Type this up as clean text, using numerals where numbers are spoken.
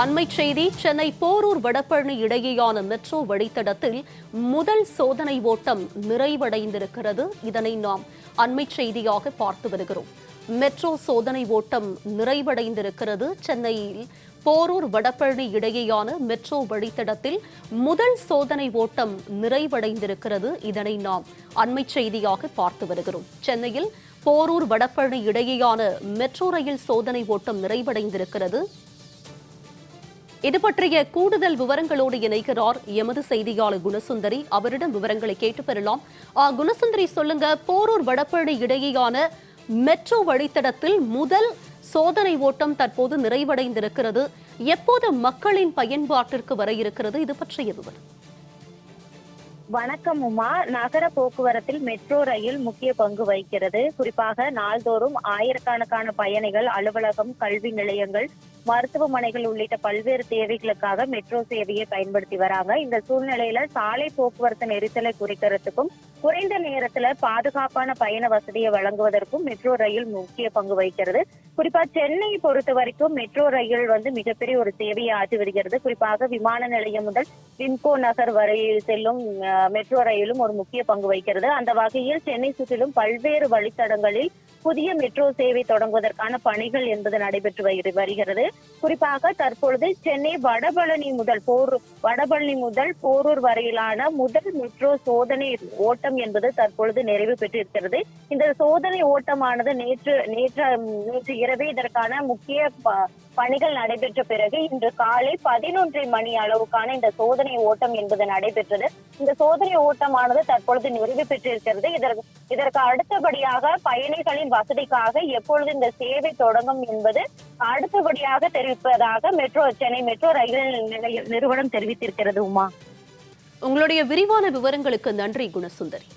அண்மை செய்தி. சென்னை போரூர் வடபழனி இடையேயான மெட்ரோ வழித்தடத்தில் முதல் சோதனை ஓட்டம் நிறைவடைந்திருக்கிறது. இதனை நாம் அண்மை செய்தியாக பார்த்து வருகிறோம். மெட்ரோ சோதனை ஓட்டம் நிறைவடைந்திருக்கிறது. சென்னையில் போரூர் வடபழனி இடையேயான மெட்ரோ வழித்தடத்தில் முதல் சோதனை ஓட்டம் நிறைவடைந்திருக்கிறது. இதனை நாம் அண்மை செய்தியாக பார்த்து வருகிறோம். சென்னையில் போரூர் வடபழனி இடையேயான மெட்ரோ ரயில் சோதனை ஓட்டம் நிறைவடைந்திருக்கிறது. இது பற்றிய கூடுதல் விவரங்களோடு இணைகிறார் எமது செய்தியாளர் குணசுந்தரி. அவரிடம் விவரங்களை கேட்டு பெறலாம். குணசுந்தரி, சொல்லுங்க, போரூர் வடபழனி இடையேயான மெட்ரோ வழித்தடத்தில் முதல் சோதனை ஓட்டம் தற்போது நிறைவடைந்திருக்கிறது. எப்போது மக்களின் பயன்பாட்டிற்கு வர இருக்கிறது? இது பற்றிய விவரம். வணக்கம் உமா. நகர போக்குவரத்தில் மெட்ரோ ரயில் முக்கிய பங்கு வகிக்கிறது. குறிப்பாக நாள்தோறும் ஆயிரக்கணக்கான பயணிகள் அலுவலகம், கல்வி நிலையங்கள், மருத்துவமனைகள் உள்ளிட்ட பல்வேறு தேவைகளுக்காக மெட்ரோ சேவையை பயன்படுத்தி வராங்க. இந்த சூழ்நிலையில சாலை போக்குவரத்து நெரிசலை குறைக்கிறதுக்கும் குறைந்த நேரத்துல பாதுகாப்பான பயண வசதியை வழங்குவதற்கும் மெட்ரோ ரயில் முக்கிய பங்கு வகிக்கிறது. குறிப்பா சென்னையை பொறுத்த வரைக்கும் மெட்ரோ ரயில் மிகப்பெரிய ஒரு சேவையை ஆற்றி வருகிறது. குறிப்பாக விமான நிலையம் முதல் விம்கோ நகர் வரை செல்லும் மெட்ரோ ரயிலும் ஒரு முக்கிய பங்கு வகிக்கிறது. அந்த வகையில் சென்னை சுற்றிலும் பல்வேறு வழித்தடங்களில் புதிய மெட்ரோ சேவை தொடங்குவதற்கான பணிகள் என்பது நடைபெற்று வருகிறது. குறிப்பாக தற்பொழுது சென்னை வடபழனி முதல் போரூர் வரையிலான முதல் மெட்ரோ சோதனை ஓட்டம் என்பது தற்பொழுது நிறைவு பெற்றிருக்கிறது. இந்த சோதனை ஓட்டமானது நேற்று இரவே இதற்கான முக்கிய பணிகள் நடைபெற்ற பிறகு இன்று காலை 11 மணி அளவுக்கான இந்த சோதனை ஓட்டம் என்பது நடைபெற்றது. இந்த சோதனை ஓட்டமானது தற்பொழுது நிறைவு பெற்றிருக்கிறது. இதற்கு அடுத்தபடியாக பயணிகளின் வசதிக்காக எப்பொழுது இந்த சேவை தொடங்கும் என்பது அடுத்தபடியாக தெரிவிப்பதாக சென்னை மெட்ரோ ரயில் நிறுவனம் தெரிவித்திருக்கிறது. உமா, உங்களுடைய விரிவான விவரங்களுக்கு நன்றி குணசுந்தரி.